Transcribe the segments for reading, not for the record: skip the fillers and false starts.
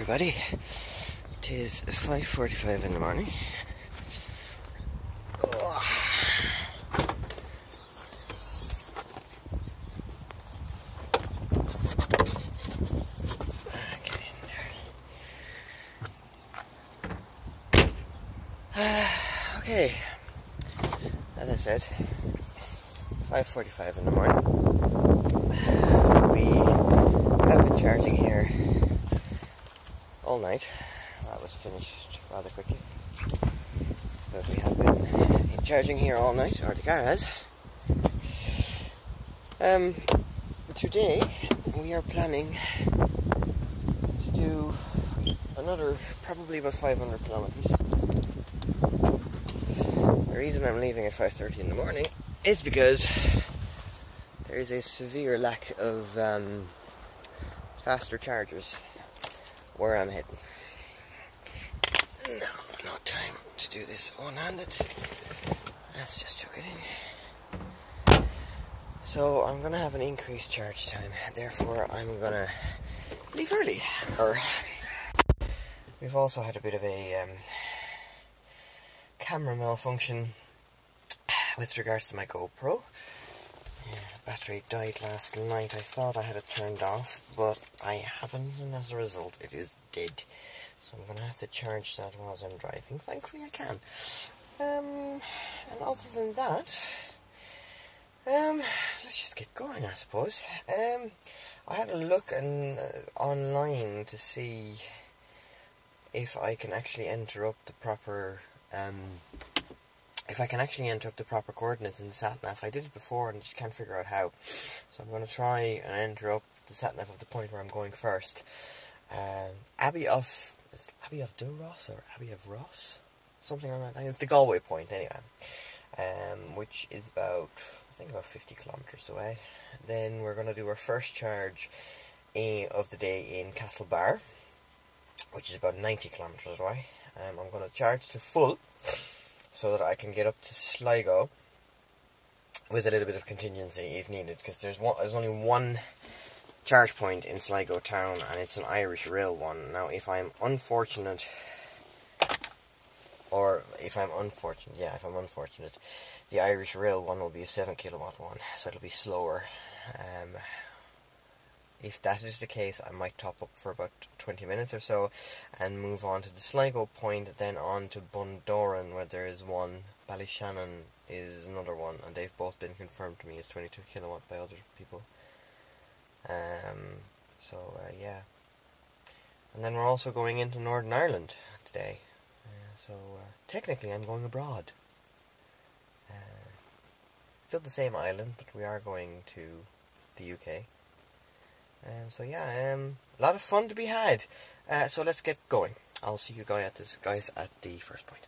everybody. It is 5:45 in the morning. Okay, as I said, 5:45 in the morning. We have been charging here all night. Well, that was finished rather quickly, but we have been charging here all night, or the car has. Today we are planning to do another probably about 500 kilometers. The reason I'm leaving at 5:30 in the morning is because there is a severe lack of faster chargers where I'm heading. No, not time to do this one-handed. Let's just chuck it in. So I'm going to have an increased charge time, therefore I'm going to leave early. We've also had a bit of a camera malfunction with regards to my GoPro. Battery died last night. I thought I had it turned off, but I haven't, and as a result it is dead. So I'm going to have to charge that whilst I'm driving. Thankfully I can. And other than that, let's just get going, I suppose. I had a look online to see if I can actually enter up the proper coordinates in the sat-nav. I did it before and just can't figure out how. So I'm going to try and enter up the sat-nav of the point where I'm going first. Abbey of Duros or Abbey of Ross? Something like that. It's the Galway point anyway. Which is about 50 kilometres away. Then we're going to do our first charge of the day in Castlebar, which is about 90 kilometres away. I'm going to charge to full so that I can get up to Sligo with a little bit of contingency if needed, because there's only one charge point in Sligo town, and it's an Irish Rail one. Now if I'm unfortunate, the Irish Rail one will be a 7 kilowatt one, so it'll be slower. If that is the case, I might top up for about 20 minutes or so and move on to the Sligo point, then on to Bundooran, where there is one. Ballyshannon is another one, and they've both been confirmed to me as 22 kilowatt by other people. Yeah. And then we're also going into Northern Ireland today. Technically I'm going abroad. Still the same island, but we are going to the UK. A lot of fun to be had. So let's get going. I'll see you guys at the first point.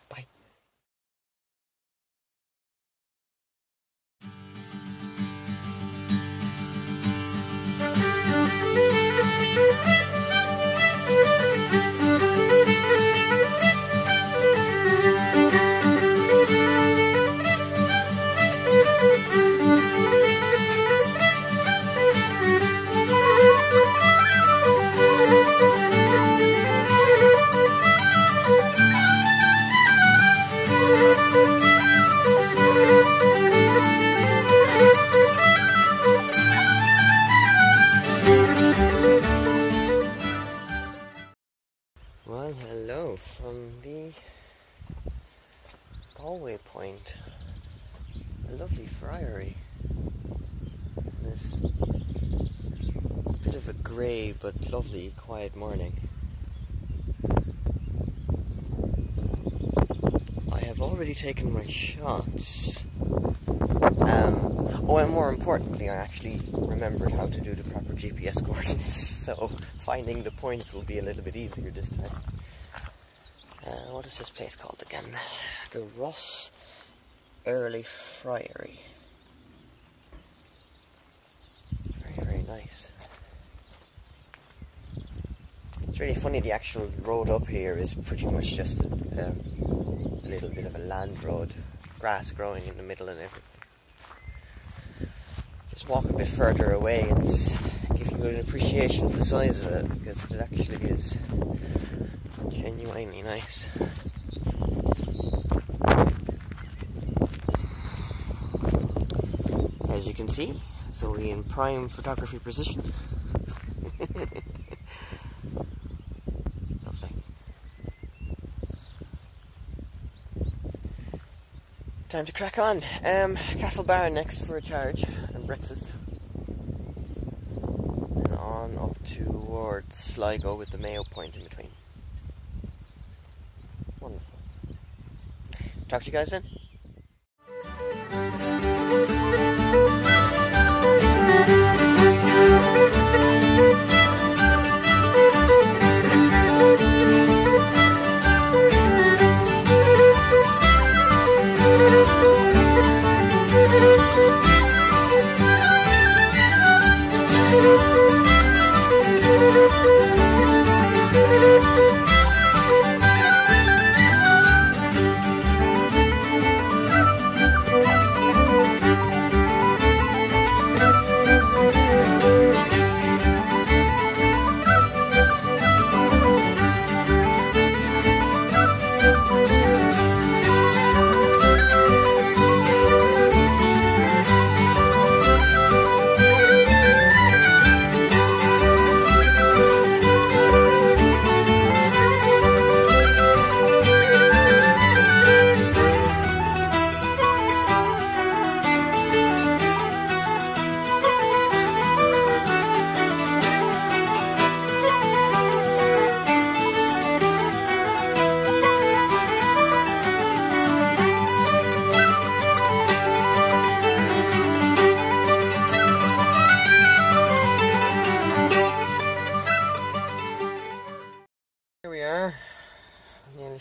Bye. Well, hello from the Galway point. A lovely friary. This bit of a grey but lovely quiet morning. I have already taken my shots. And more importantly, I actually remembered how to do the proper GPS coordinates, so finding the points will be a little bit easier this time. What is this place called again? The Ross Early Friary. Very, very nice. It's really funny, the actual road up here is pretty much just a little bit of a land road. Grass growing in the middle and everything. Just walk a bit further away and give you an appreciation of the size of it, because it actually is genuinely nice. As you can see, it's only in prime photography position. Lovely. Time to crack on. Castlebar next for a charge and breakfast. And on up towards Sligo with the Mayo Point in between. Wonderful. Talk to you guys then.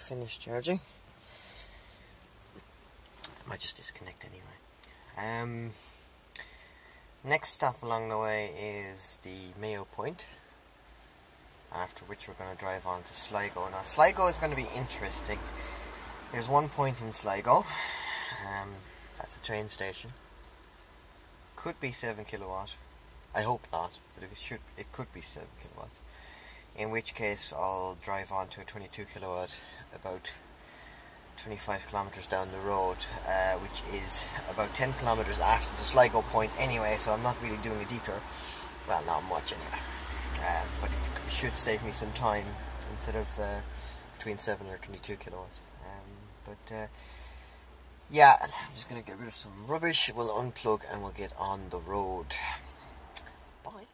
Finished charging. I might just disconnect anyway. Next stop along the way is the Mayo Point, after which we're going to drive on to Sligo. Now Sligo is going to be interesting. There's one point in Sligo, that's a train station. Could be 7 kilowatt. I hope not, but it could be 7 kilowatts. In which case I'll drive on to a 22 kilowatt about 25 kilometres down the road, which is about 10 kilometres after the Sligo point anyway, so I'm not really doing a detour. Well, not much anyway, but it should save me some time instead of between 7 or 22 kilowatts. Yeah, I'm just going to get rid of some rubbish, we'll unplug and we'll get on the road. Bye.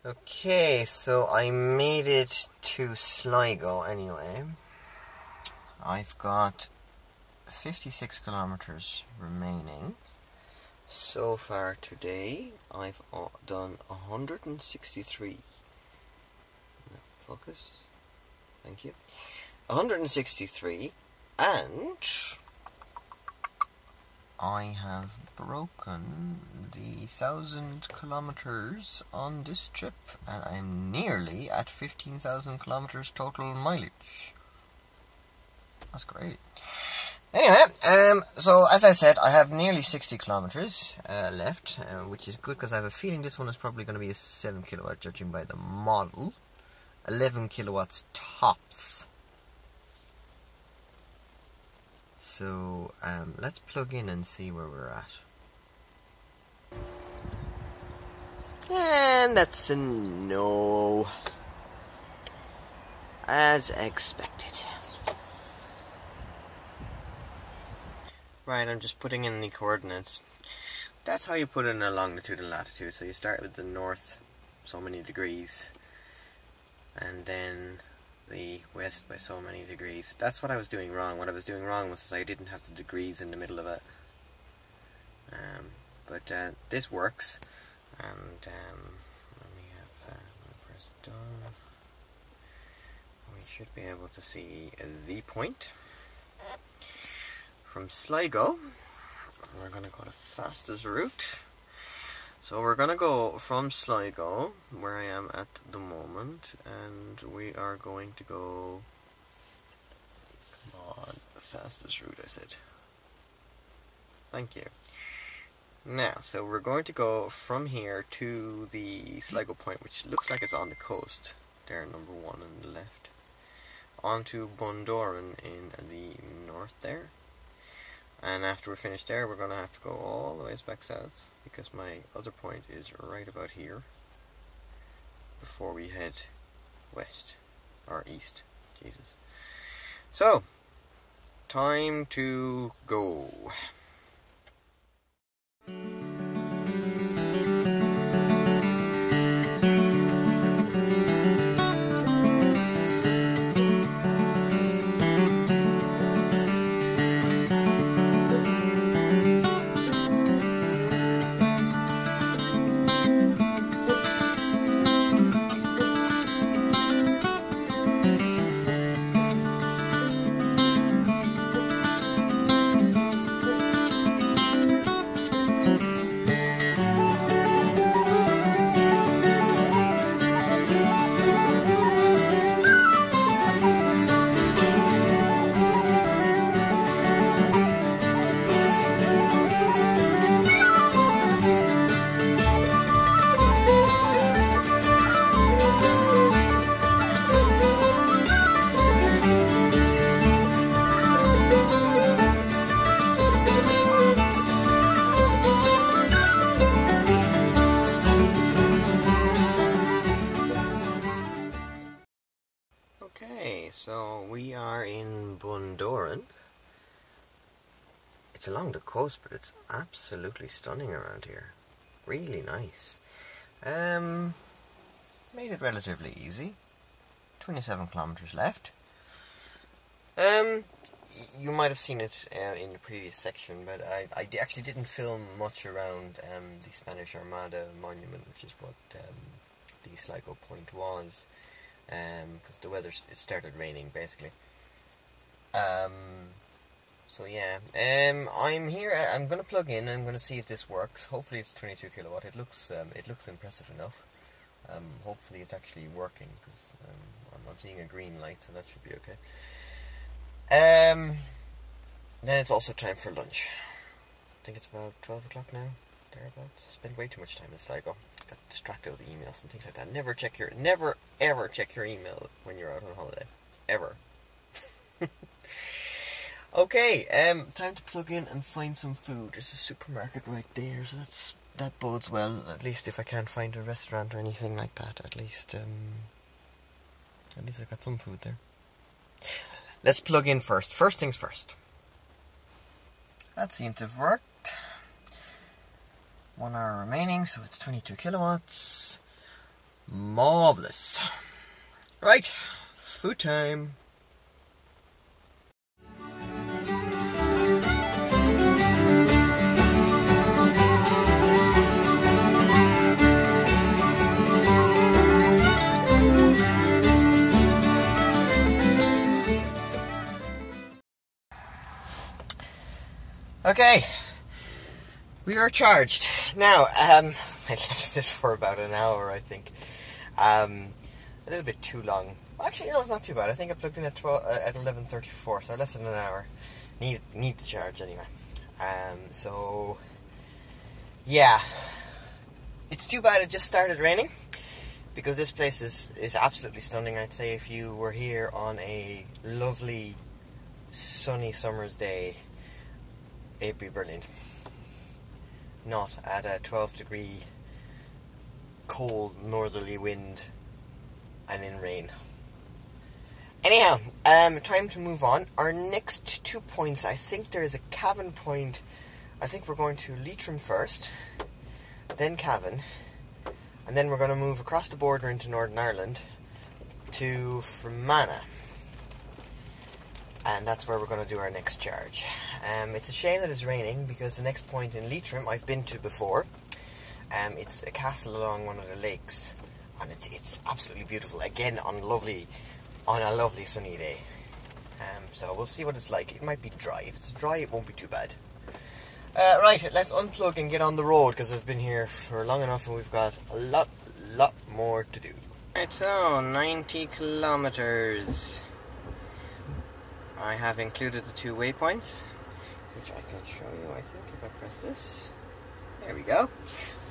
Okay, so I made it to Sligo anyway. I've got 56 kilometers remaining. So far today, I've done 163. Focus. Thank you. 163, and I have broken the 1,000 kilometers on this trip, and I'm nearly at 15,000 kilometers total mileage. That's great. Anyway, so as I said, I have nearly 60 kilometers left, which is good because I have a feeling this one is probably going to be a 7 kilowatt, judging by the model. 11 kilowatts tops. So let's plug in and see where we're at. And that's a no. As expected. Right, I'm just putting in the coordinates. That's how you put in a longitude and latitude. So you start with the north, so many degrees, and then the west by so many degrees. That's what I was doing wrong. What I was doing wrong was I didn't have the degrees in the middle of it. But this works. And let me have press done. We should be able to see the point from Sligo. We're going to go the fastest route. So we're going to go from Sligo, where I am at the moment, and we are going to go, come on, the fastest route I said. Thank you. Now, so we're going to go from here to the Sligo point, which looks like it's on the coast. There, number 1 on the left. Onto Bundooran in the north there. And after we're finished there, we're going to have to go all the way back south, because my other point is right about here, before we head west, or east, Jesus. So, time to go. So we are in Bundooran. It's along the coast, but it's absolutely stunning around here. Really nice. Made it relatively easy. 27 kilometers left. You might have seen it in the previous section, but I actually didn't film much around the Spanish Armada monument, which is what the Sligo point was. Because the weather, it started raining basically. So yeah, I'm here. I'm going to plug in. I'm going to see if this works. Hopefully it's 22 kilowatt. It looks impressive enough. Hopefully it's actually working, because I'm seeing a green light, so that should be okay. Then it's also time for lunch. I think it's about 12 o'clock now. Thereabouts. Spent way too much time in Sligo. Got distracted with emails and things like that. Never ever check your email when you're out on holiday. Ever. Okay, time to plug in and find some food. There's a supermarket right there, so that bodes well. At least if I can't find a restaurant or anything like that, at least I've got some food there. Let's plug in first. First things first. That seems to have worked. 1 hour remaining, so it's 22 kilowatts. Marvellous. Right, food time. Okay, we are charged. Now, I left it for about an hour, I think. A little bit too long. Actually, no, it's not too bad. I think I plugged in at 11:34, so less than an hour. Need the charge anyway. So, yeah. It's too bad it just started raining, because this place is absolutely stunning. I'd say if you were here on a lovely sunny summer's day, it'd be brilliant. Not at a 12-degree cold northerly wind and in rain. Anyhow, time to move on. Our next 2 points, I think there is a Cavan point. I think we're going to Leitrim first, then Cavan, and then we're going to move across the border into Northern Ireland to Fermanagh. And that's where we're going to do our next charge. It's a shame that it's raining, because the next point in Leitrim I've been to before. It's a castle along one of the lakes, and it's absolutely beautiful. Again, on a lovely sunny day. So we'll see what it's like. It might be dry. If it's dry, it won't be too bad. Right, let's unplug and get on the road, because I've been here for long enough and we've got a lot more to do. Right, so 90 kilometers. I have included the 2 waypoints, which I can show you, I think, if I press this. There we go.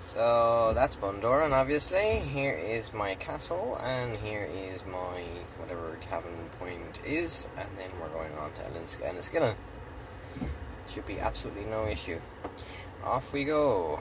So that's Bundooran, obviously. Here is my castle, and here is my whatever Cavan point is, and then we're going on to Enniskillen. Should be absolutely no issue. Off we go.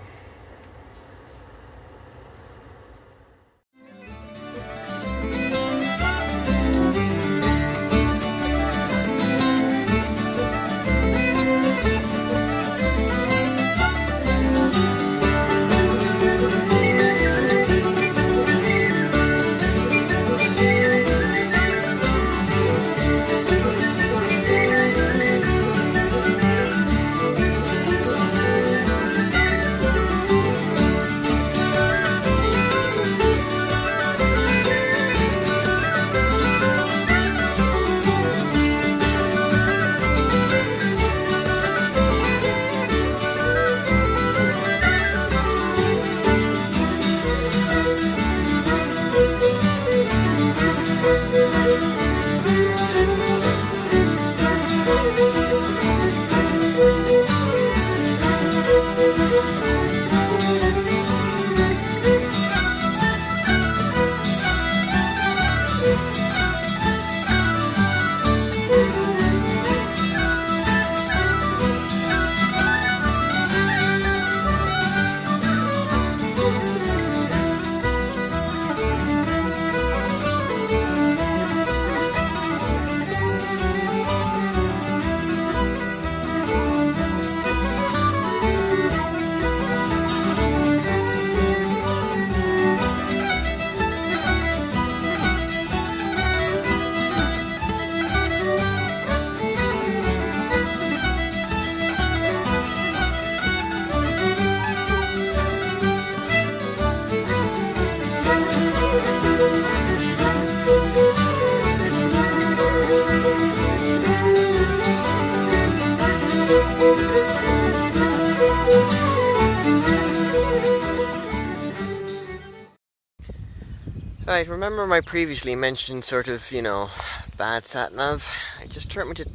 Right, remember my previously mentioned sort of, you know, bad sat-nav? It just turned me to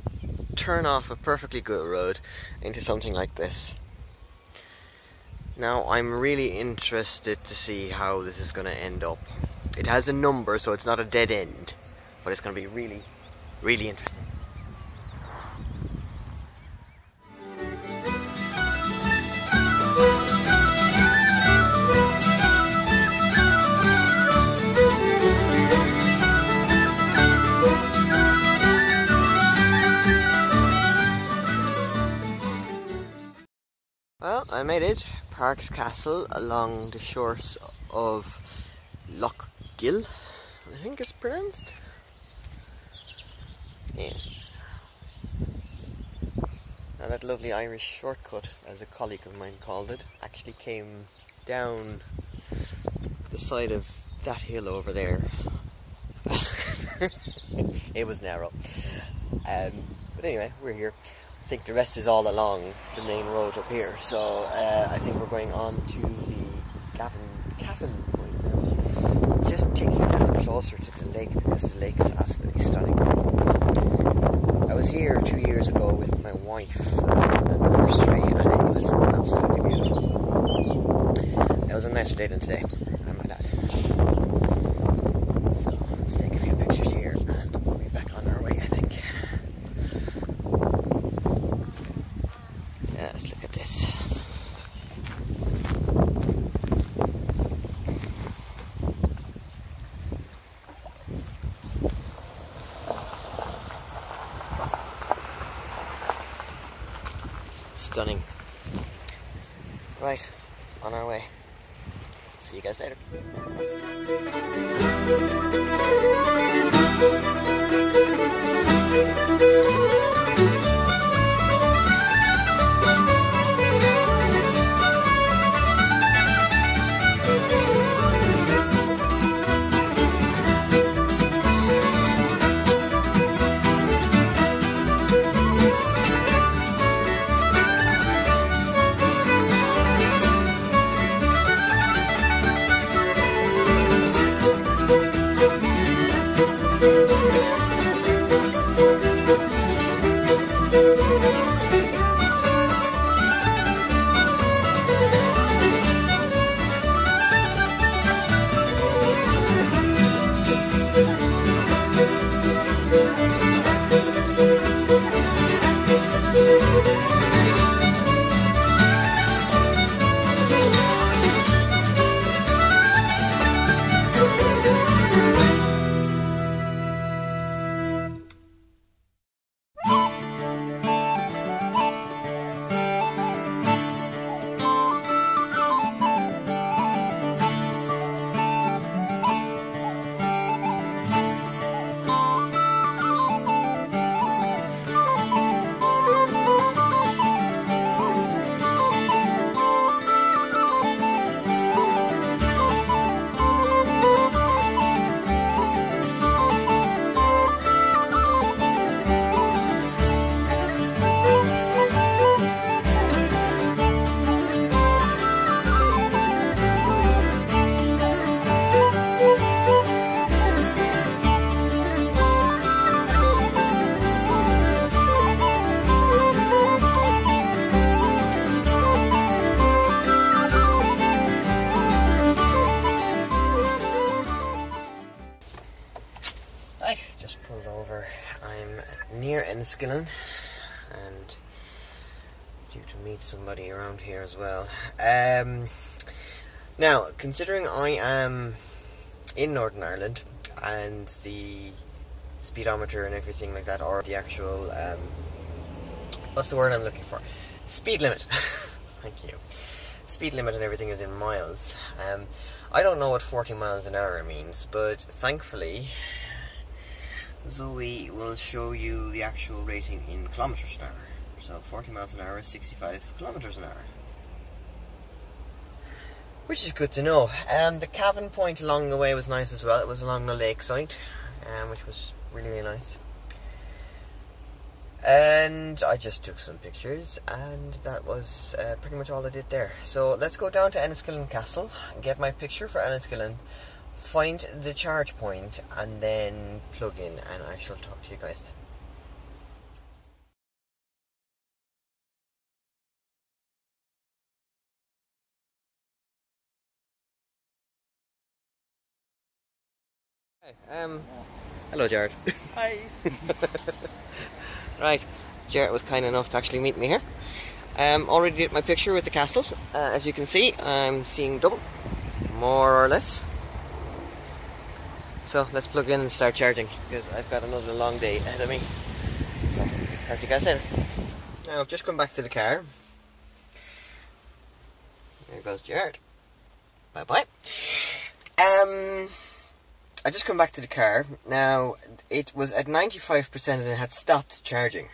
turn off a perfectly good road into something like this. Now, I'm really interested to see how this is going to end up. It has a number, so it's not a dead end, but it's going to be really, really interesting. Well, I made it. Park's Castle along the shores of Loch Gill, I think it's pronounced. Yeah. Now that lovely Irish shortcut, as a colleague of mine called it, actually came down the side of that hill over there. It was narrow. But anyway, we're here. I think the rest is all along the main road up here, so I think we're going on to the Cavan point now. Just taking a little closer to the lake, because the lake is absolutely stunning. I was here 2 years ago with my wife on an anniversary, and it was absolutely beautiful. It was a nicer day than today, and my dad. So let's take a few pictures here, and we'll be back on our way, I think. stunning. Right, on our way. See you guys later. Just pulled over. I'm near Enniskillen and due to meet somebody around here as well. Now, considering I am in Northern Ireland and the speedometer and everything like that, or the actual, what's the word I'm looking for? Speed limit. Thank you. Speed limit and everything is in miles. I don't know what 40 miles an hour means, but thankfully Zoe will show you the actual rating in kilometers an hour. So 40 miles an hour is 65 kilometers an hour. Which is good to know. The Cavan point along the way was nice as well. It was along the lakeside, which was really, really nice. And I just took some pictures, and that was pretty much all I did there. So let's go down to Enniskillen Castle and get my picture for Enniskillen, find the charge point, and then plug in, and I shall talk to you guys then. Hello, Jared. Hi. Right, Jared was kind enough to actually meet me here. Already did my picture with the castle. As you can see, I'm seeing double, more or less. So let's plug in and start charging, because I've got another long day ahead of me. So, talk to you guys later. Now, I've just come back to the car. There goes Jared. Bye bye. I just come back to the car. Now, it was at 95% and it had stopped charging,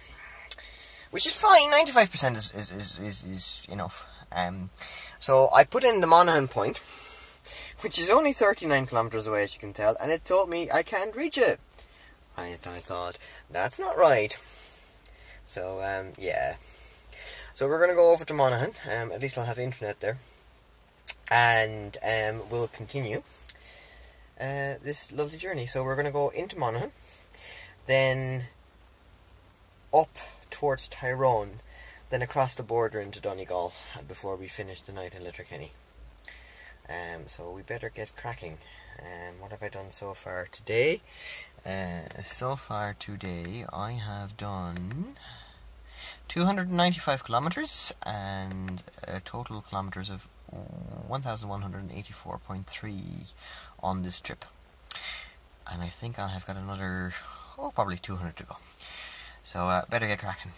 which is fine. 95% is enough. So I put in the Monaghan point, which is only 39 kilometers away, as you can tell, and it told me I can't reach it. I thought, that's not right. So, yeah. So we're going to go over to Monaghan. At least I'll have internet there. And we'll continue this lovely journey. So we're going to go into Monaghan, then up towards Tyrone, then across the border into Donegal before we finish the night in Letterkenny. So we better get cracking. What have I done so far today? So far today I have done 295 kilometers and total kilometers of 1,184.3 on this trip, and I think I have got another probably 200 to go, so better get cracking.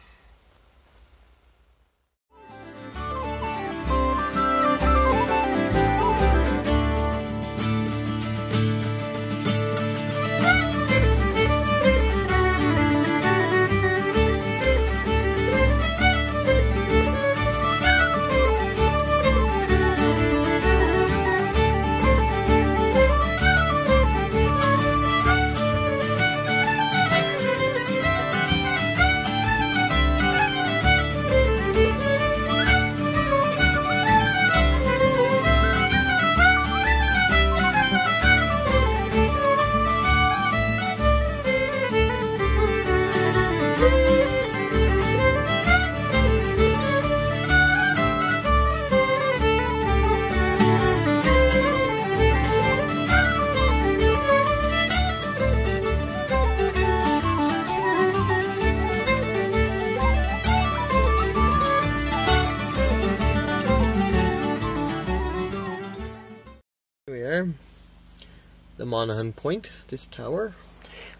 the Monaghan point, this tower.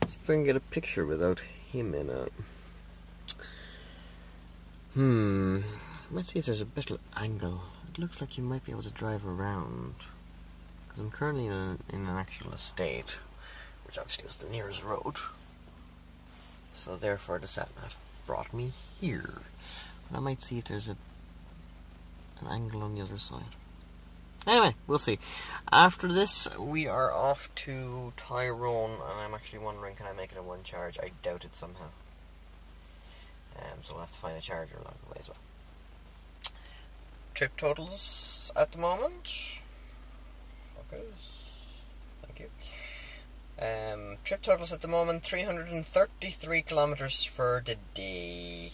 Let's see if I can get a picture without him in it. Let's see if there's a better angle. It looks like you might be able to drive around. Because I'm currently in an actual estate, which obviously was the nearest road. So therefore the sat-nav brought me here. But I might see if there's an angle on the other side. Anyway, we'll see. After this, we are off to Tyrone, and I'm actually wondering, can I make it in one charge? I doubt it somehow. So we'll have to find a charger along the way as well. Trip totals at the moment. Focus. Thank you. Trip totals at the moment, 333 kilometers for the day.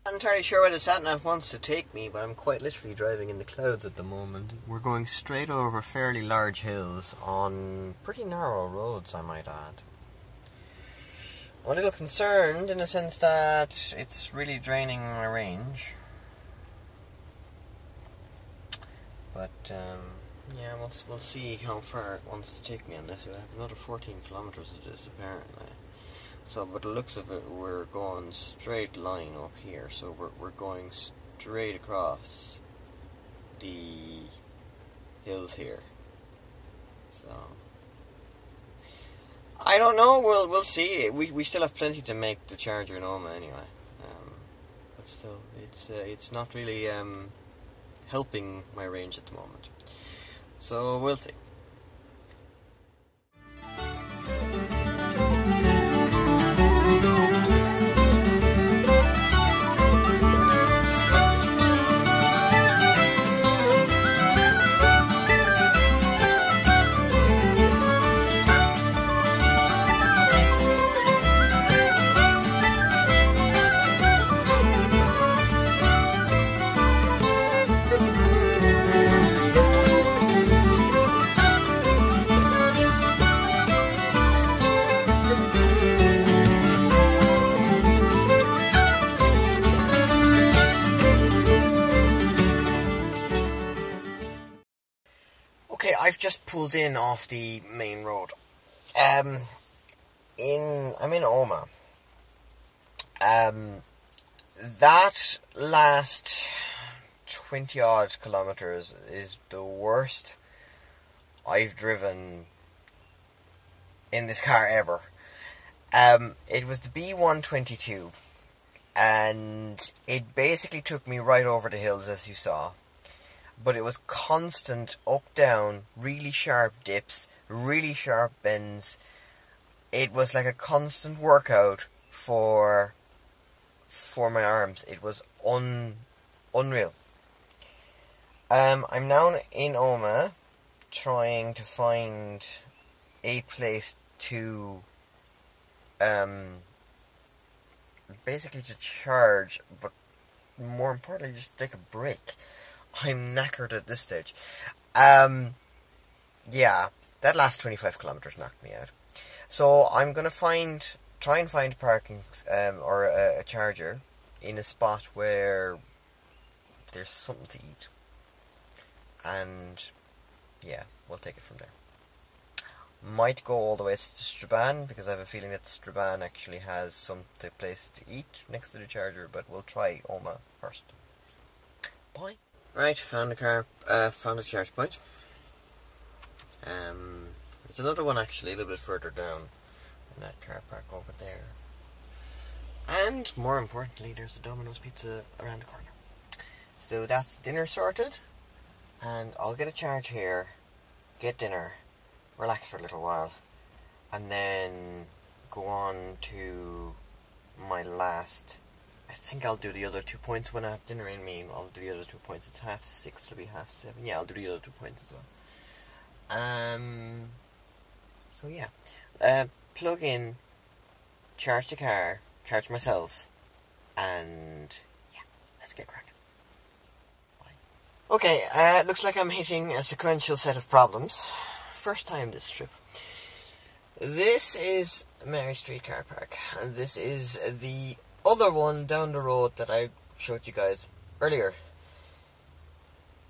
I'm not entirely sure where the sat-nav wants to take me, but I'm quite literally driving in the clouds at the moment. We're going straight over fairly large hills on pretty narrow roads, I might add. I'm a little concerned in the sense that it's really draining my range. But, yeah, we'll see how far it wants to take me on this. I have another 14 kilometers of this, apparently. So, by the looks of it, we're going straight line up here. So we're going straight across the hills here. So I don't know. We'll see. We still have plenty to make the charger in Omagh anyway. But still, it's not really helping my range at the moment. So we'll see. I've just pulled in off the main road. I'm in Omagh. That last 20 odd kilometers is the worst I've driven in this car ever. It was the B122, and it basically took me right over the hills, as you saw. But it was constant up, down, really sharp dips, really sharp bends. It was like a constant workout for my arms. It was unreal. I'm now in Omagh, trying to find a place to basically to charge, but more importantly, just take a break. I'm knackered at this stage. Yeah, that last 25 kilometers knocked me out. So I'm gonna try and find parking or a charger in a spot where there's something to eat, and yeah, we'll take it from there. Might go all the way to Strabane, because I have a feeling that Strabane actually has some place to eat next to the charger, but we'll try Omagh first. Bye. Right, found a charge point. There's another one actually a little bit further down in that car park over there. And more importantly, there's a Domino's pizza around the corner. So that's dinner sorted, and I'll get a charge here, get dinner, relax for a little while, and then go on to my last. I think I'll do the other 2 points when I have dinner in me. I'll do the other 2 points. It's 6:30, it'll be 7:30. Yeah, I'll do the other 2 points as well. So yeah, plug in, charge the car, charge myself, and yeah, let's get cracking. Bye. Okay, looks like I'm hitting a sequential set of problems. First time this trip. This is Mary Street car park, and this is the other one down the road that I showed you guys earlier.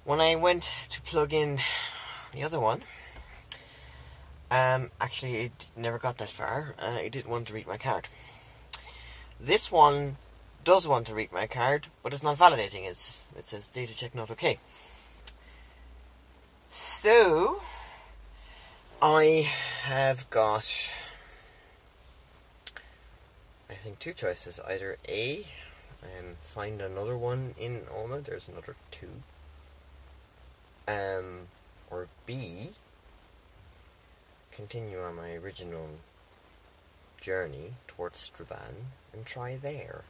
when I went to plug in the other one, actually it never got that far. It didn't want to read my card. This one does want to read my card, but it's not validating. It says data check not okay. So I have got, I think, two choices. Either A, find another one in Omagh, there's another two. Or B, continue on my original journey towards Strabane and try there.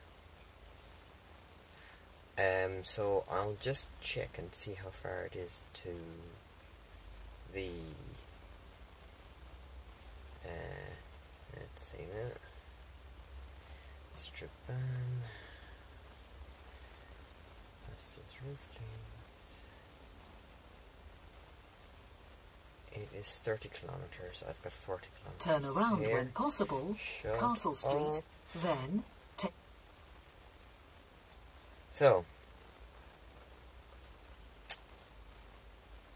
So I'll just check and see how far it is to the let's see now. Strabane. Fastest roof trees. It is 30 kilometres. I've got 40 kilometres. Turn around here. when possible. Shut Castle Street. up. Then take. So,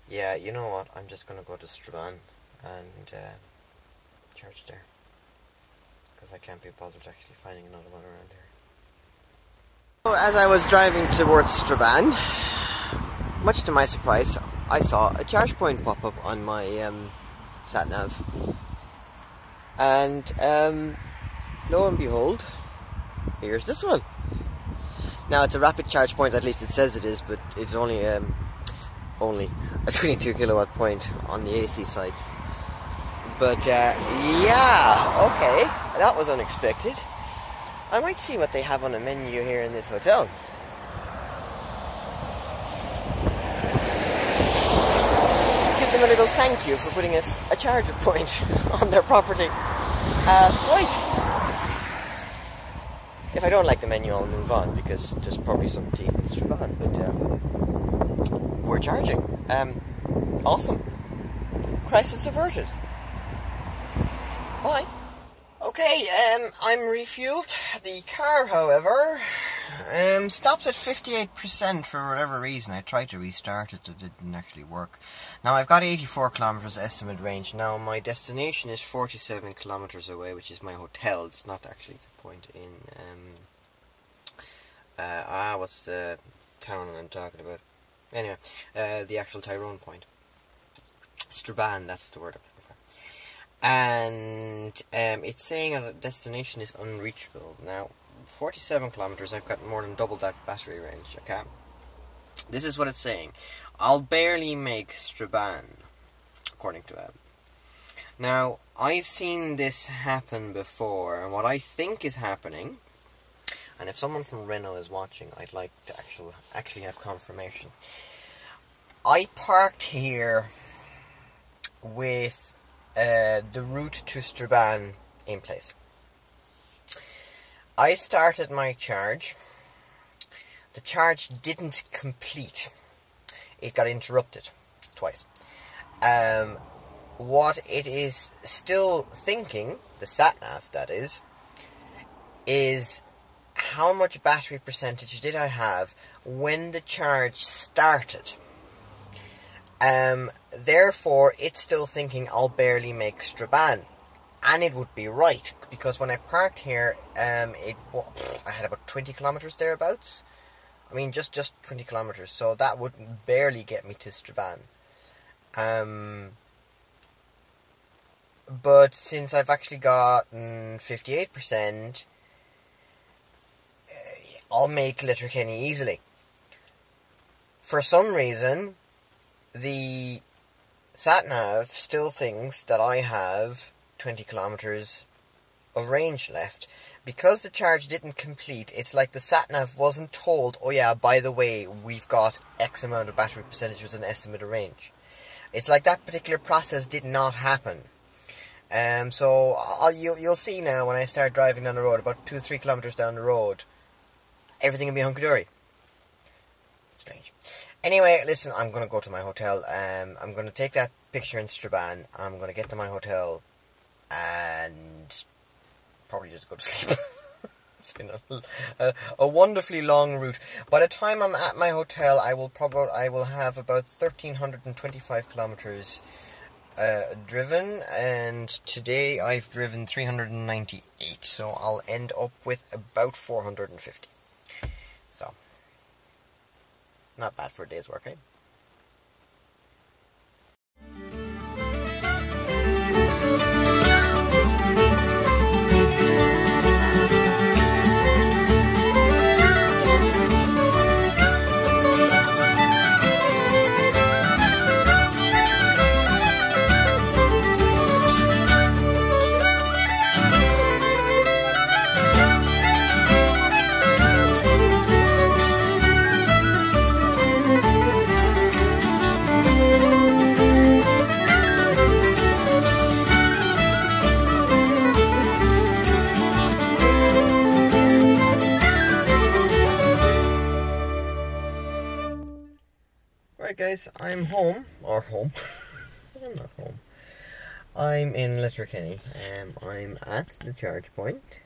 yeah, you know what? I'm just going to go to Strabane and charge there. Because I can't be bothered actually finding another one around here. So, as I was driving towards Strabane, much to my surprise, I saw a charge point pop up on my sat-nav. And lo and behold, here's this one. Now it's a rapid charge point, at least it says it is, but it's only a 22 kilowatt point on the AC side. But yeah, okay, that was unexpected. I might see what they have on the menu here in this hotel. Give them a little thank you for putting a charger point on their property. Right. If I don't like the menu, I'll move on, because there's probably some tea in Strabane, but we're charging. Awesome. Crisis averted. Bye. Okay, I'm refueled. The car, however, stopped at 58% for whatever reason. I tried to restart it, it didn't actually work. Now, I've got 84 kilometers estimate range. Now, my destination is 47 kilometers away, which is my hotel. It's not actually the point in, what's the town I'm talking about? Anyway, the actual Tyrone point. Strabane, that's the word I'm looking for. And it's saying a destination is unreachable. Now, 47 kilometers, I've got more than double that battery range, okay? This is what it's saying. I'll barely make Strabane, according to Abbey. Now, I've seen this happen before, and what I think is happening, and if someone from Renault is watching, I'd like to actually have confirmation. I parked here with the route to Strabane in place. I started my charge. The charge didn't complete. It got interrupted twice. What it is still thinking, the sat-nav that is how much battery percentage did I have when the charge started. Therefore, it's still thinking I'll barely make Strabane. And it would be right, because when I parked here, I had about 20 kilometres thereabouts. I mean, just 20 kilometres, so that would barely get me to Strabane. But since I've actually gotten 58%, I'll make Letterkenny easily. For some reason, the sat-nav still thinks that I have 20 kilometres of range left. Because the charge didn't complete, it's like the sat-nav wasn't told, oh yeah, by the way, we've got X amount of battery percentage with an estimated range. It's like that particular process did not happen. So you'll see now when I start driving down the road, about 2-3 kilometres down the road, everything will be hunky-dory. Strange. Anyway, listen, I'm going to go to my hotel. I'm going to take that picture in Strabane. I'm going to get to my hotel and probably just go to sleep. It's been a wonderfully long route. By the time I'm at my hotel, I will have about 1,325 kilometers driven, and today I've driven 398, so I'll end up with about 450. So, not bad for a day's work, eh? Right guys, I'm home, or home, I'm not home, I'm in Letterkenny, I'm at the charge point.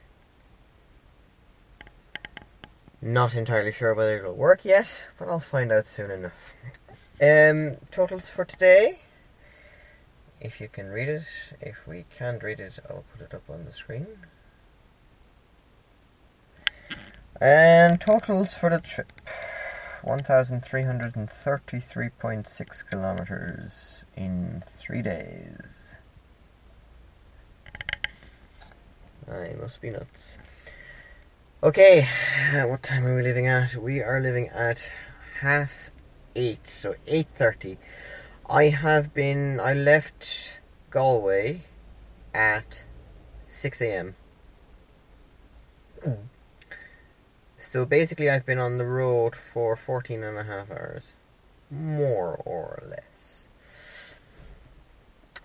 Not entirely sure whether it'll work yet, but I'll find out soon enough. Totals for today, if you can read it. If we can't read it, I'll put it up on the screen. And totals for the trip: 1,333.6 kilometers in 3 days. I must be nuts. Okay, what time are we leaving at? We are leaving at 8:30, so 8:30. I left Galway at 6 a.m. So basically I've been on the road for 14 and a half hours. More or less.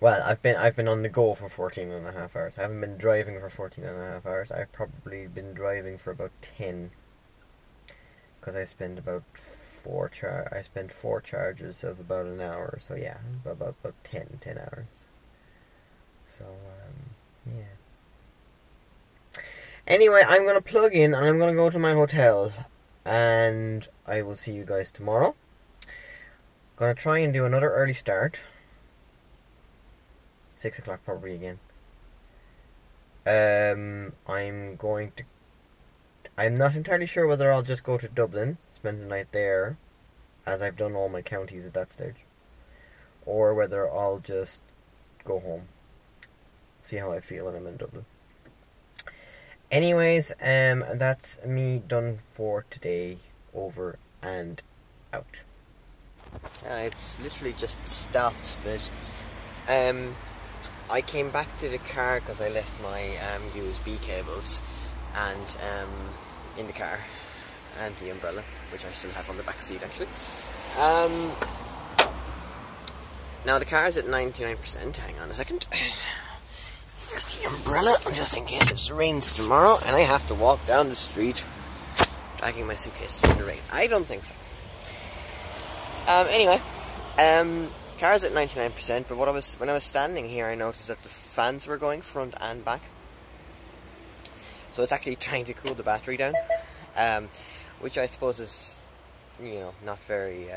Well, I've been on the go for 14 and a half hours. I haven't been driving for 14 and a half hours. I've probably been driving for about 10. Because I spent about 4 charges of about an hour. So yeah, about 10 hours. So, yeah. Anyway, I'm going to plug in and I'm going to go to my hotel, and I will see you guys tomorrow. Going to try and do another early start. 6 o'clock probably again. I'm not entirely sure whether I'll just go to Dublin, spend the night there, as I've done all my counties at that stage, or whether I'll just go home. See how I feel when I'm in Dublin. Anyways, that's me done for today. Over and out. It's literally just stopped, but I came back to the car because I left my USB cables and in the car, and the umbrella, which I still have on the back seat actually. Now the car's at 99%. Hang on a second. Here's the umbrella, just in case it rains tomorrow and I have to walk down the street dragging my suitcases in the rain. I don't think so. Anyway, car's at 99%, but when I was standing here, I noticed that the fans were going front and back. So it's actually trying to cool the battery down, which I suppose is, not very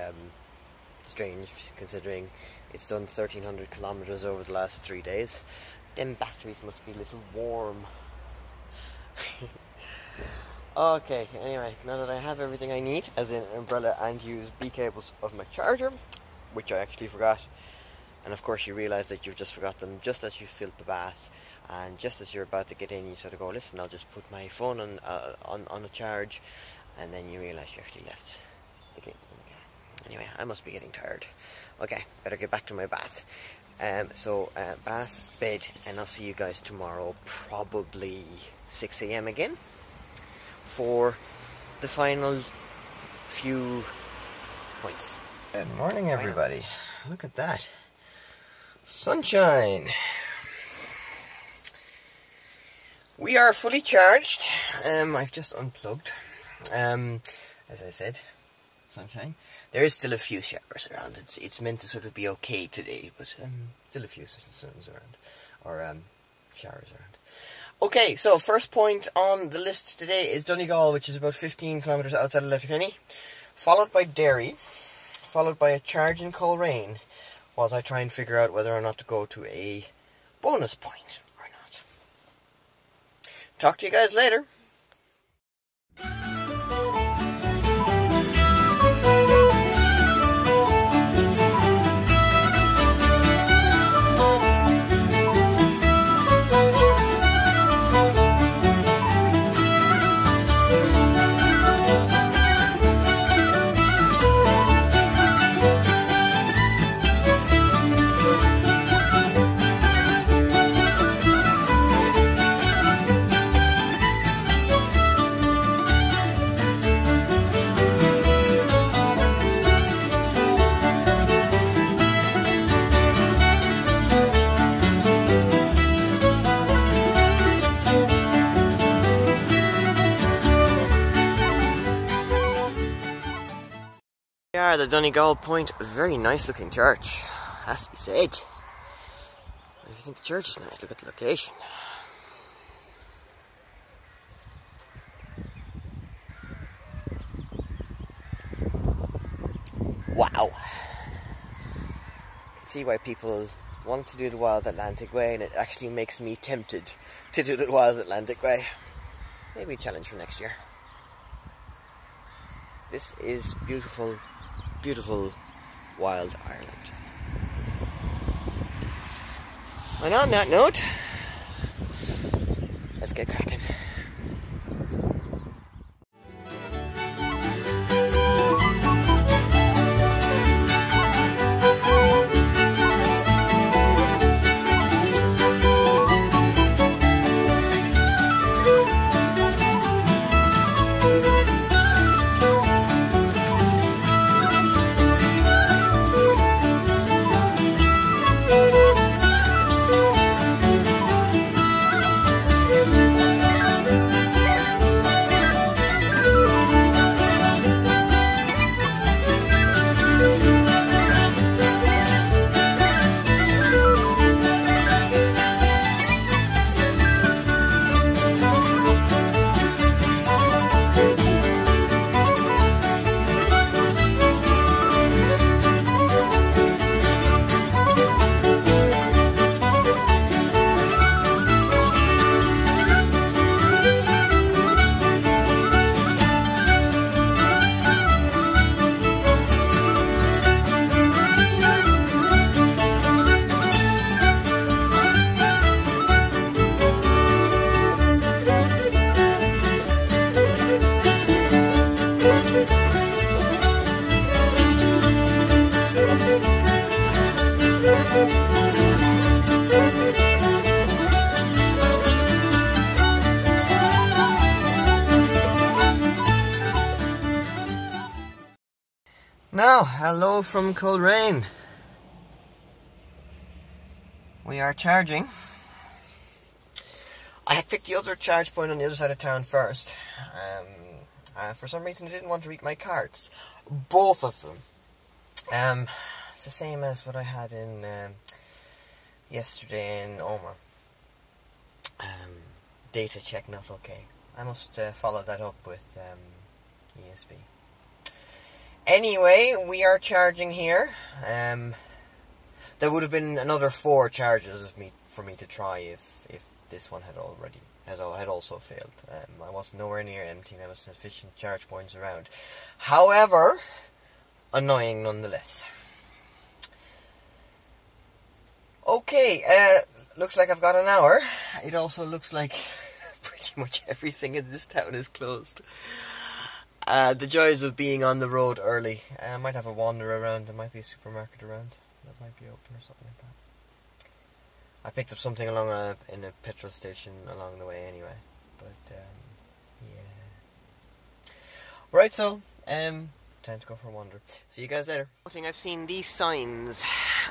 strange, considering it's done 1,300 kilometers over the last 3 days. Them batteries must be a little warm. Okay, anyway, now that I have everything I need, as in umbrella and USB cables of my charger, which I actually forgot, and of course you realise that you've just forgot them just as you filled the bath, and just as you're about to get in, you sort of go, listen, I'll just put my phone on a charge, and then you realise you actually left the cables in the car. Anyway, I must be getting tired. Okay, better get back to my bath. Bath, bed, and I'll see you guys tomorrow, probably 6 a.m. again, for the final few points. Good morning, everybody. Look at that. Sunshine. We are fully charged. I've just unplugged. As I said, sunshine. There is still a few showers around. It's meant to sort of be okay today, but still a few suns around, or showers around. Okay, so first point on the list today is Donegal, which is about 15 kilometres outside of Letterkenny, followed by Derry, followed by a charge in Coleraine, whilst I try and figure out whether or not to go to a bonus point or not. Talk to you guys later. The Donegal point, a very nice looking church, has to be said. If you think the church is nice, look at the location. Wow. I can see why people want to do the Wild Atlantic Way, and it actually makes me tempted to do the Wild Atlantic Way. Maybe a challenge for next year. This is beautiful, beautiful wild Ireland. And on that note, let's get cracking. Now, hello from Coleraine. We are charging. I had picked the other charge point on the other side of town first. For some reason I didn't want to read my cards. Both of them. It's the same as what I had in yesterday in Omagh. Data check not okay. I must follow that up with ESB. Anyway, we are charging here. There would have been another 4 charges for me to try if this one had also failed. I was nowhere near empty, and there was sufficient charge points around. However, annoying nonetheless. Okay, looks like I've got an hour. It also looks like pretty much everything in this town is closed. The joys of being on the road early. I might have a wander around. There might be a supermarket around that might be open or something like that. I picked up something in a petrol station along the way anyway. But yeah. Right, so time to go for a wander. See you guys later. I've seen these signs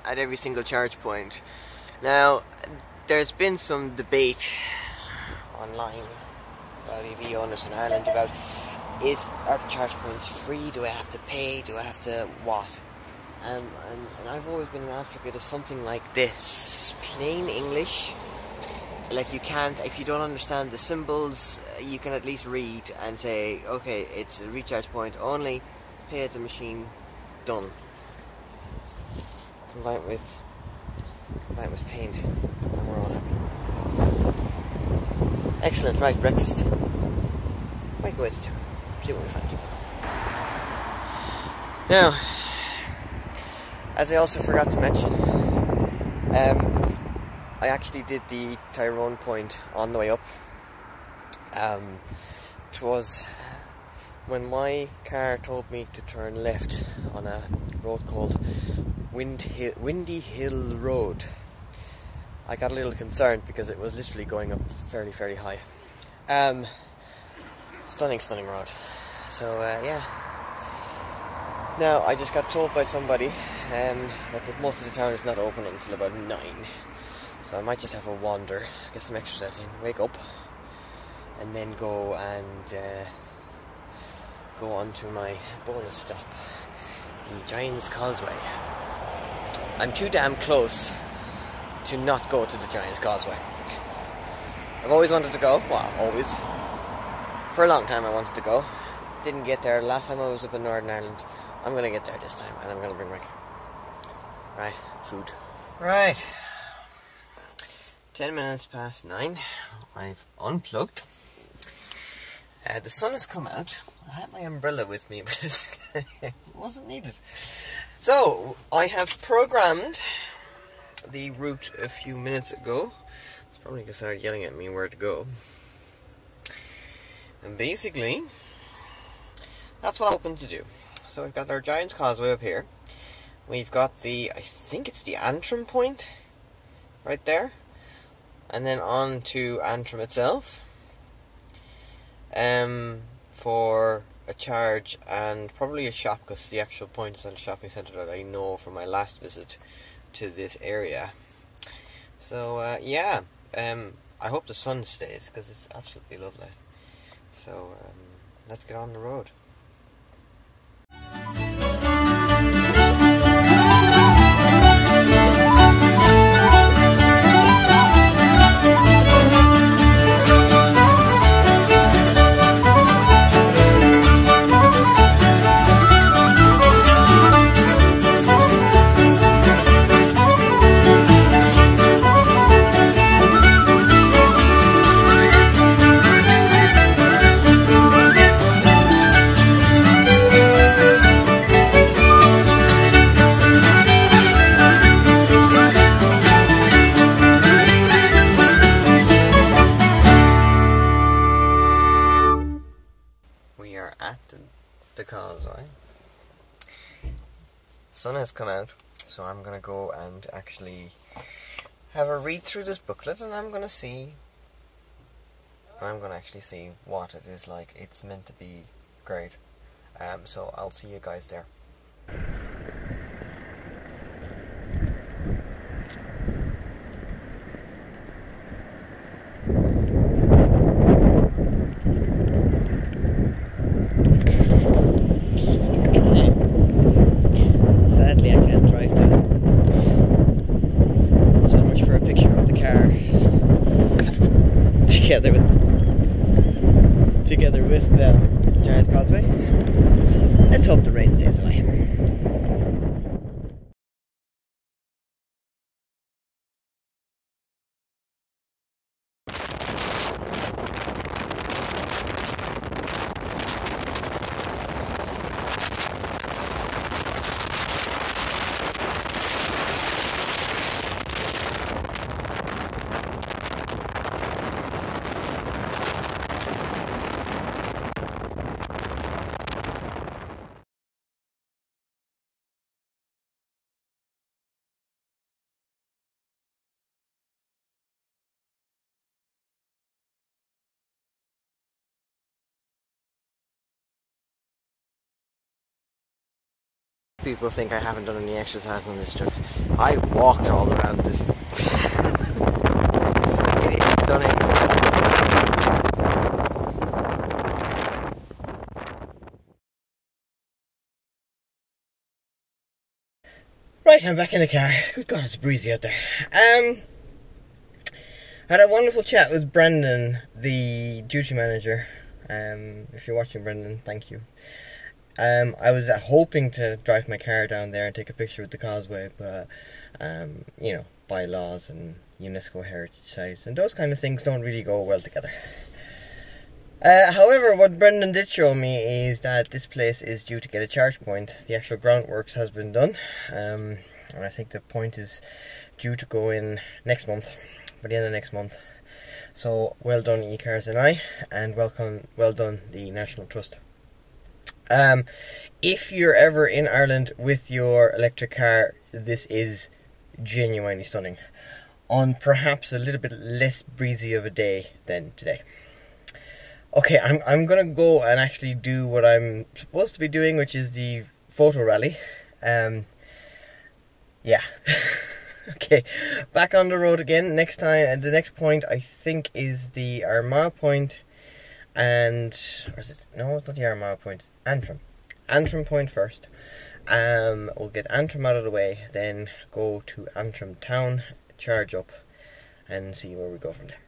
at every single charge point. Now, there's been some debate online about EV owners in Ireland about are the charge points free? Do I have to pay? Do I have to what? And I've always been an advocate of something like this. Plain English. like, you can't, if you don't understand the symbols, you can at least read and say, okay, it's a recharge point only, pay at the machine, done. Compliant with paint, and we're all happy. Excellent, right, breakfast. Might go into town, see what we find. Now, as I also forgot to mention, I actually did the Tyrone point on the way up. It was when my car told me to turn left on a road called Windy Hill Road. I got a little concerned because it was literally going up fairly, very high. Stunning road. So, yeah. Now, I just got told by somebody that most of the town is not open until about 9. So I might just have a wander, get some exercise in, wake up, and then go on to my bonus stop, the Giant's Causeway. I'm too damn close to not go to the Giant's Causeway. I've always wanted to go, well, always. For a long time I wanted to go. Didn't get there. Last time I was up in Northern Ireland. I'm going to get there this time, and I'm going to bring my car. Right, food. Right. 10 minutes past 9. I've unplugged. The sun has come out. I had my umbrella with me, but it wasn't needed. So, I have programmed the route a few minutes ago. It's probably going to start yelling at me where to go. And basically, that's what I'm hoping to do. So we've got our Giant's Causeway up here. We've got I think it's the Antrim point, right there. And then on to Antrim itself. For a charge and probably a shop, because the actual point is at a shopping centre that I know from my last visit to this area. So, yeah. I hope the sun stays, because it's absolutely lovely. So, let's get on the road. The Causeway. Sun has come out, so I'm gonna go and actually have a read through this booklet, and I'm gonna actually see what it is like. It's meant to be great. So I'll see you guys there. Together with the Giant's Causeway. Let's hope the rain stays away. People think I haven't done any exercise on this trip. I walked all around this. It is stunning. Right, I'm back in the car. Good God, it's breezy out there. Had a wonderful chat with Brendan, the duty manager. If you're watching, Brendan, thank you. I was hoping to drive my car down there and take a picture with the Causeway, but you know, bylaws and UNESCO heritage sites and those kind of things don't really go well together. However, what Brendan did show me is that this place is due to get a charge point. The actual groundworks has been done, and I think the point is due to go in next month, by the end of next month. So well done eCars and well done the National Trust. If you're ever in Ireland with your electric car, this is genuinely stunning. On perhaps a little bit less breezy of a day than today. Okay, I'm gonna go and actually do what I'm supposed to be doing, which is the photo rally. Yeah. Okay, back on the road again. Next time, the next point I think is the Armagh point, and or is it? No, it's not the Armagh point. Antrim point first. We'll get Antrim out of the way, then go to Antrim town, charge up, and see where we go from there.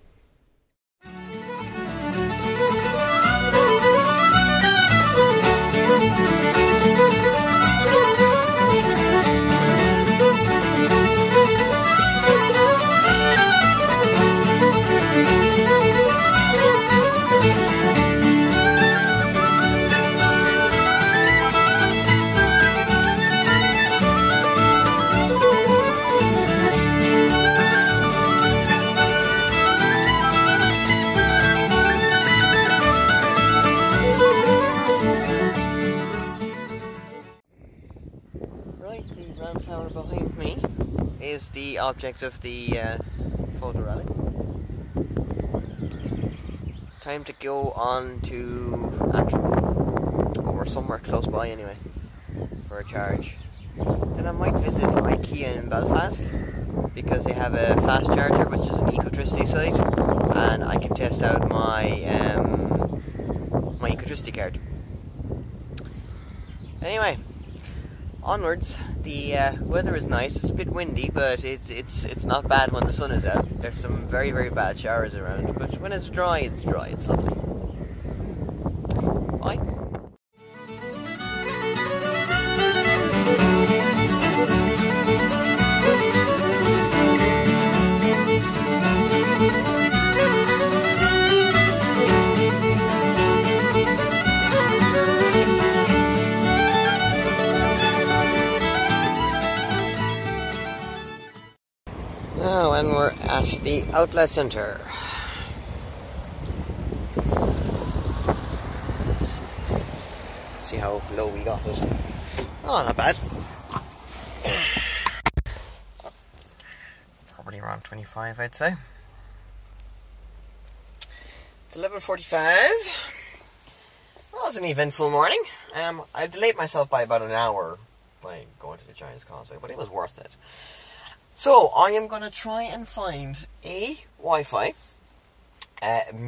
Is the object of the photo rally. Time to go on to Antrim, or somewhere close by anyway, for a charge. Then I might visit IKEA in Belfast, because they have a fast charger which is an ecotricity site, and I can test out my my ecotricity card. Anyway, onwards. The weather is nice. It's a bit windy, but it's not bad when the sun is out. There's some very, very bad showers around, but when it's dry. It's lovely. Bye. And we're at the outlet centre. Let's see how low we got it. Oh, not bad. Probably around 25, I'd say. It's 11:45. Well, it was an eventful morning. I delayed myself by about an hour by going to the Giant's Causeway, but it was worth it. So, I am going to try and find A, Wi-Fi,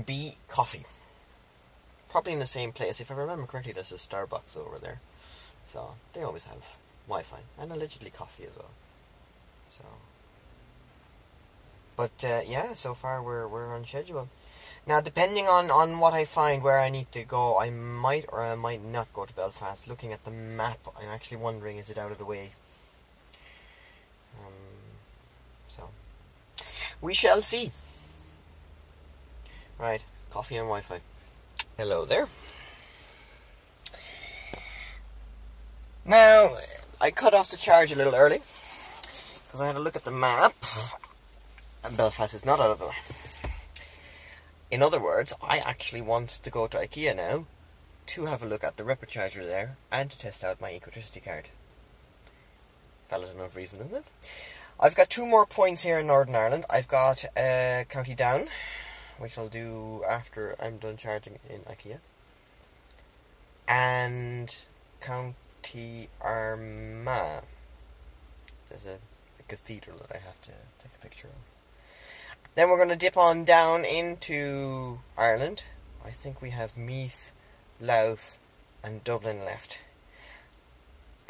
B, coffee. Probably in the same place. If I remember correctly, there's a Starbucks over there. So, they always have Wi-Fi, and allegedly coffee as well. So, but, yeah, so far we're on schedule. Now, depending on what I find where I need to go, I might or I might not go to Belfast. Looking at the map, I'm actually wondering, is it out of the way? So, we shall see. Right, coffee and Wi-Fi. Hello there. Now, I cut off the charge a little early, because I had a look at the map, and Belfast is not out of the way. In other words, I actually want to go to IKEA now, to have a look at the Repper charger there, and to test out my ecotricity card. Valid enough reason, isn't it? I've got 2 more points here in Northern Ireland. I've got County Down, which I'll do after I'm done charging in IKEA, and County Armagh. There's a cathedral that I have to take a picture of. Then we're going to dip on down into Ireland. I think we have Meath, Louth and Dublin left.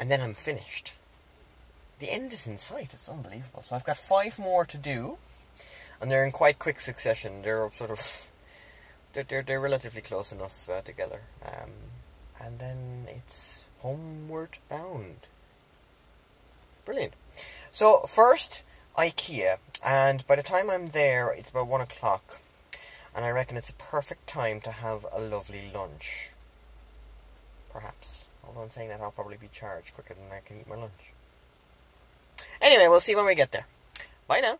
And then I'm finished. The end is in sight. It's unbelievable. So I've got 5 more to do. and they're in quite quick succession. They're sort of they're relatively close enough together, and then it's homeward bound. Brilliant. So first, IKEA, and by the time I'm there, it's about 1 o'clock, and I reckon it's a perfect time to have a lovely lunch. Perhaps. Although in saying that, I'll probably be charged quicker than I can eat my lunch. Anyway, we'll see when we get there. Bye now.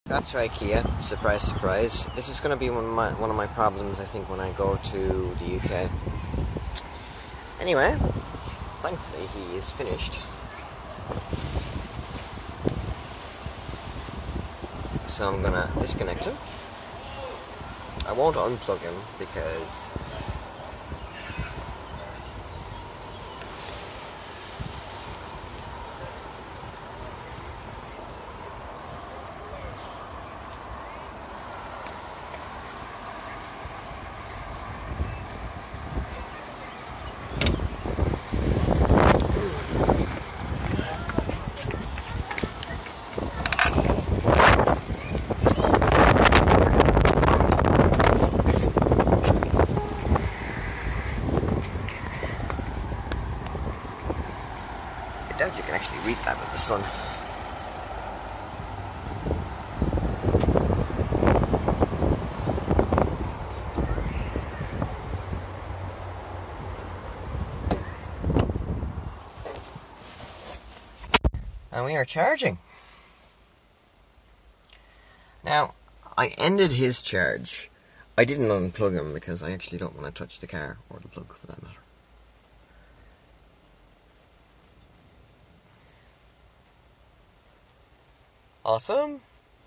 Got to IKEA, surprise, surprise. This is going to be one of my problems, I think, when I go to the UK. Anyway, thankfully he is finished. So I'm going to disconnect him. I won't unplug him because you can actually read that with the sun. And we are charging. Now, I ended his charge. I didn't unplug him because I actually don't want to touch the car, or the plug for that matter. Awesome.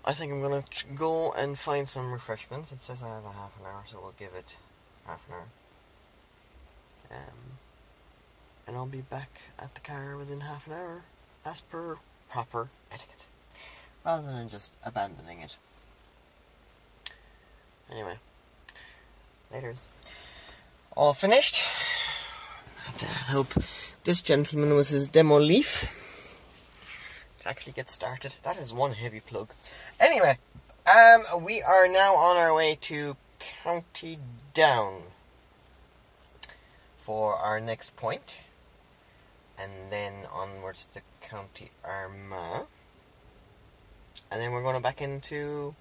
I think I'm going to go and find some refreshments. It says I have a half an hour, so we'll give it half an hour. And I'll be back at the car within half an hour, as per proper etiquette, rather than just abandoning it. Anyway, laters. All finished. Had to help this gentleman with his demo leaf. Actually get started. That is one heavy plug. Anyway, we are now on our way to County Down for our next point, and then onwards to County Armagh, and then we're going back into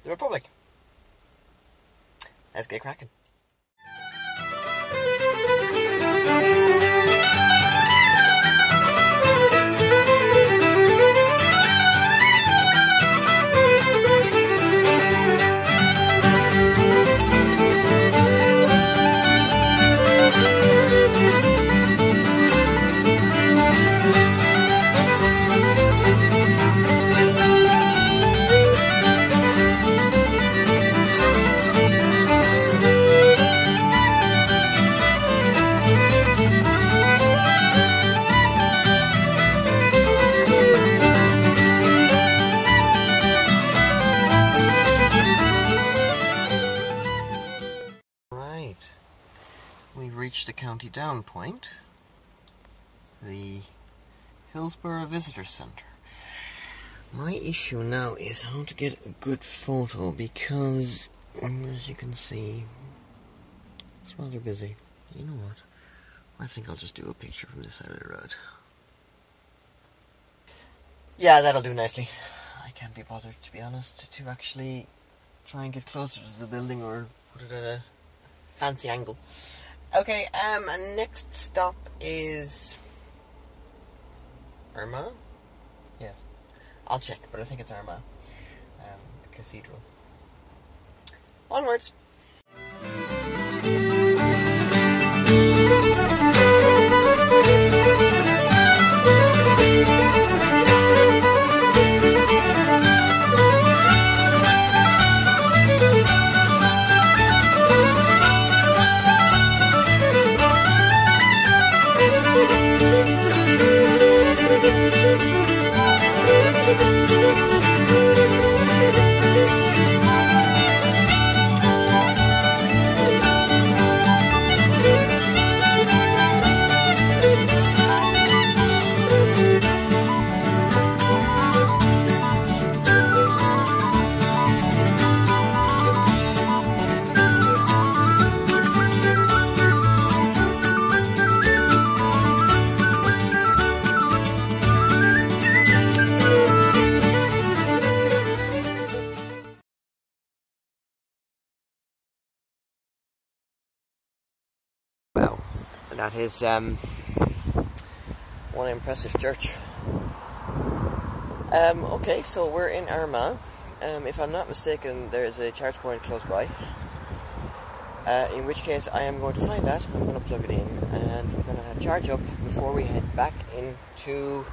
the Republic. Let's get cracking. The County Down point, the Hillsborough Visitor Centre. My issue now is how to get a good photo because, as you can see, it's rather busy. You know what? I think I'll just do a picture from this side of the road. Yeah, that'll do nicely. I can't be bothered, to be honest, to actually try and get closer to the building or put it at a fancy angle. Okay, and next stop is Armagh? Yes. I'll check, but I think it's Armagh. The cathedral. Onwards! Wow, that is one impressive church. Okay, so we're in Armagh. If I'm not mistaken, there is a charge point close by. In which case, I am going to find that. I'm going to plug it in, and we're going to charge up before we head back into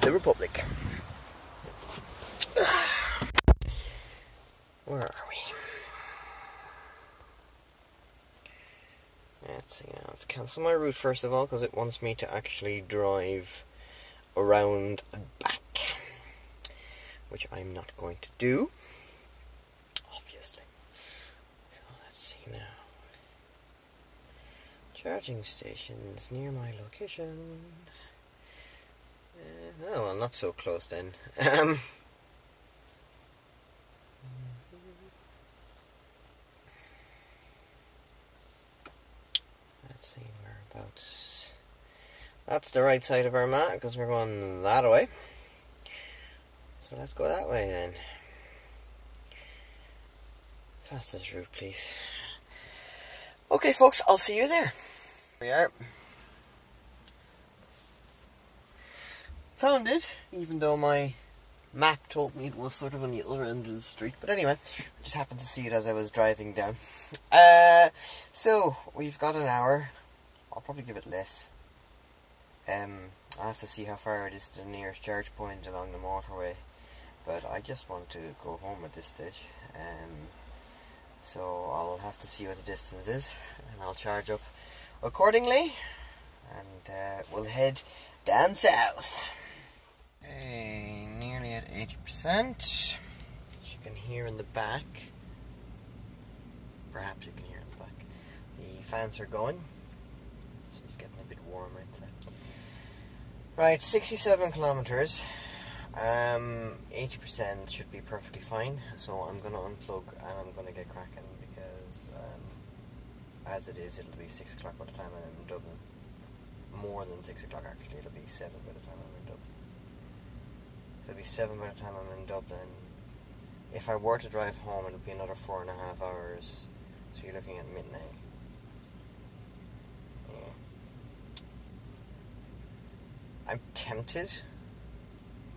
the Republic. Where are we? Let's see now, let's cancel my route first of all, because it wants me to actually drive around back, which I'm not going to do, obviously. So let's see now. Charging stations near my location. Oh, well, not so close then. Let's see, whereabouts. That's the right side of Armagh, because we're going that way. So let's go that way then. Fastest route, please. Okay, folks, I'll see you there. Here we are. Found it, even though my map told me it was sort of on the other end of the street. But anyway, I just happened to see it as I was driving down. So, we've got an hour. I'll probably give it less. I'll have to see how far it is to the nearest charge point along the motorway. But I just want to go home at this stage. So I'll have to see what the distance is, and I'll charge up accordingly. And we'll head down south. Okay, nearly at 80%. As you can hear in the back. Perhaps you can hear in the back. The fans are going. So it's getting a bit warm right there. Right, 67 kilometers. 80% should be perfectly fine. So I'm going to unplug and I'm going to get cracking, because as it is, it'll be 6 o'clock by the time I'm in Dublin. More than 6 o'clock actually, it'll be 7 by the time I'm in Dublin. So it'll be 7 by the time I'm in Dublin. If I were to drive home, it'll be another 4.5 hours. So you're looking at midnight. Yeah. I'm tempted,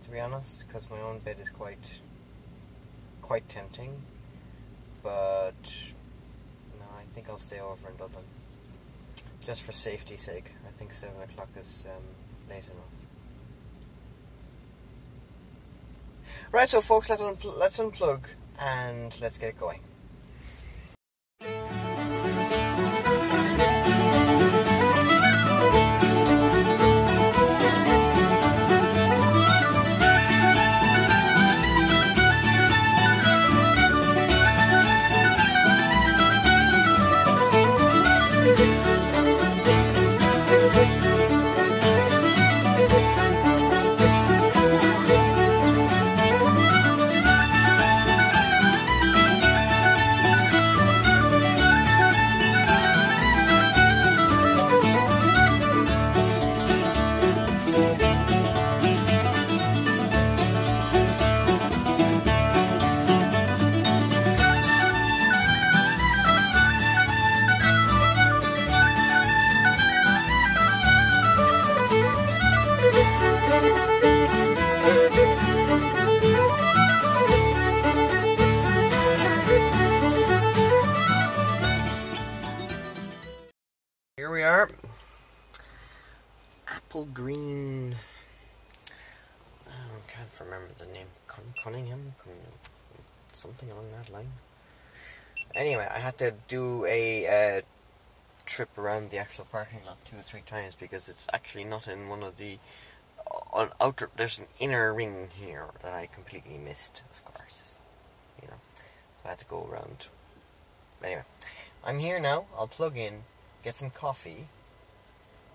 to be honest, because my own bed is quite tempting. But no, I think I'll stay over in Dublin. Just for safety's sake. I think 7 o'clock is late enough. Right, so folks, let's unplug and let's get going. Here we are. Apple green. I can't remember the name. Cunningham? Something along that line. Anyway, I had to do a trip around the actual parking lot 2 or 3 times because it's actually not in one of the outer. There's an inner ring here that I completely missed, of course. You know, so I had to go around. Anyway, I'm here now. I'll plug in, get some coffee,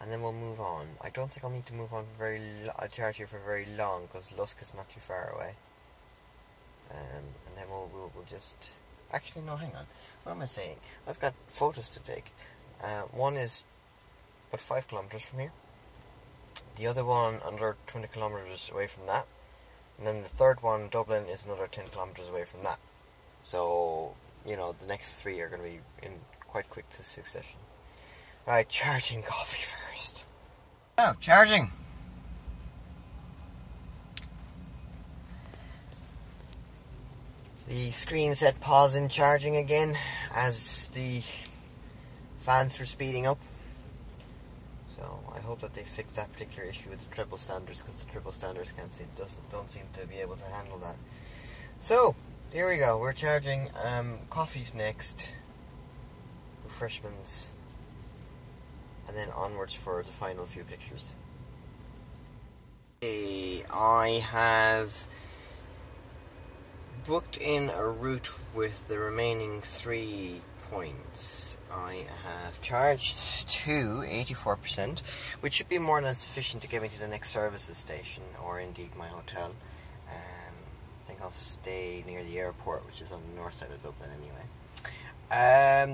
and then we'll move on. I don't think I'll need to move on for I'll charge here for very long because Lusk is not too far away. And then we'll just. Actually, no, hang on. What am I saying? I've got photos to take. One is about 5 kilometres from here. The other one another 20 kilometres away from that. And then the third one, Dublin, is another 10 kilometres away from that. So, you know, the next 3 are going to be in quite quick succession. Right, charging coffee first. Now, charging. The screen said pause in charging again as the fans were speeding up. So I hope that they fix that particular issue with the triple standards, because the triple standards don't seem to be able to handle that. So here we go. We're charging. Coffee's next. Refreshments, and then onwards for the final few pictures. I have booked in a route with the remaining 3 points. I have charged to 84%, which should be more than sufficient to get me to the next services station, or indeed my hotel. I think I'll stay near the airport, which is on the north side of Dublin anyway.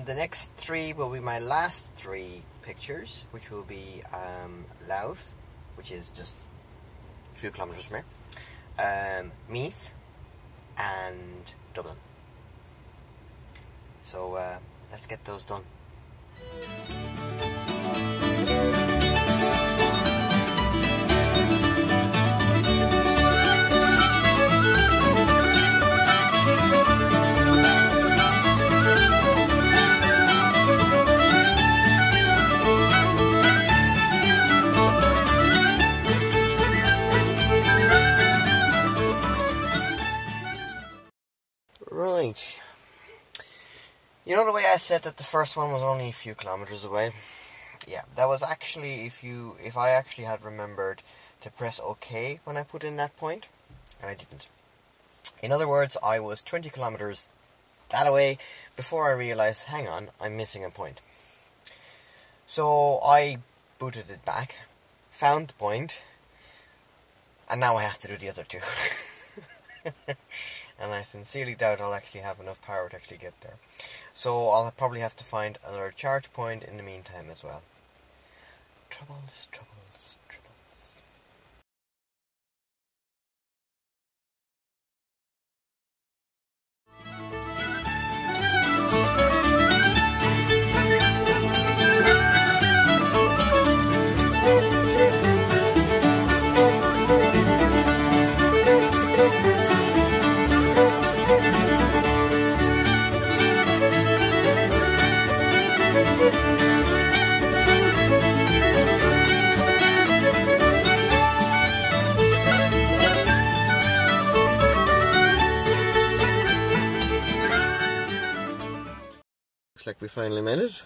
The next 3 will be my last 3 pictures, which will be Louth, which is just a few kilometres from here, Meath, and Dublin. So let's get those done. Right. You know the way I said that the first one was only a few kilometres away? Yeah, that was actually if I actually had remembered to press OK when I put in that point, and I didn't. In other words, I was 20 kilometres that away before I realised, hang on, I'm missing a point. So I booted it back, found the point, and now I have to do the other 2. And I sincerely doubt I'll actually have enough power to actually get there. So I'll probably have to find another charge point in the meantime as well. Troubles, troubles, troubles. Like we finally made it.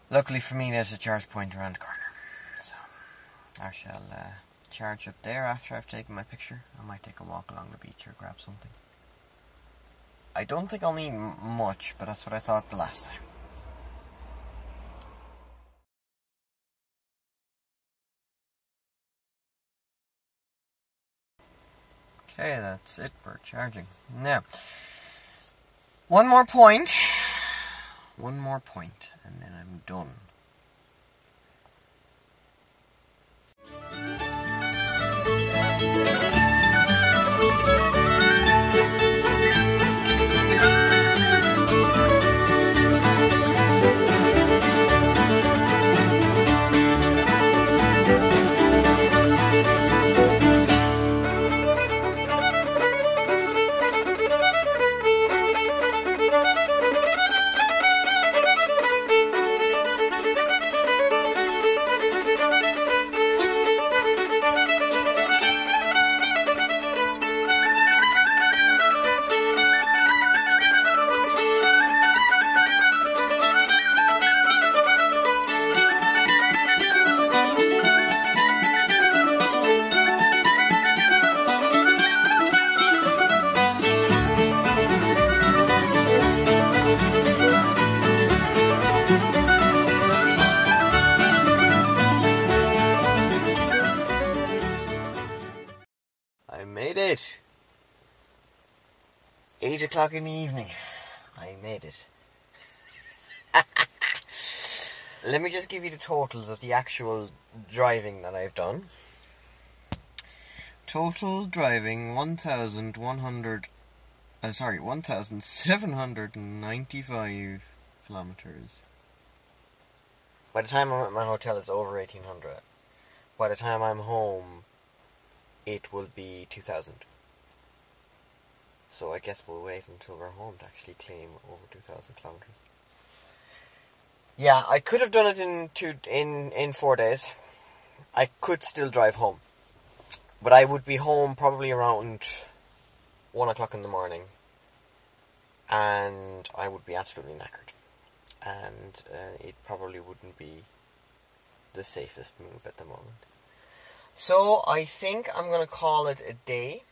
Luckily for me, there's a charge point around the corner, so I shall charge up there after I've taken my picture. I might take a walk along the beach or grab something. I don't think I'll need much, but that's what I thought the last time. Okay, that's it for charging. Now, one more point, and then I'm done. 8 o'clock in the evening. I made it. Let me just give you the totals of the actual driving that I've done. Total driving 1,795 kilometers. By the time I'm at my hotel, it's over 1,800. By the time I'm home, it will be 2,000. So I guess we'll wait until we're home to actually claim over 2,000 kilometers. Yeah, I could have done it in 4 days. I could still drive home. But I would be home probably around 1 o'clock in the morning. And I would be absolutely knackered. And it probably wouldn't be the safest move at the moment. So I think I'm going to call it a day.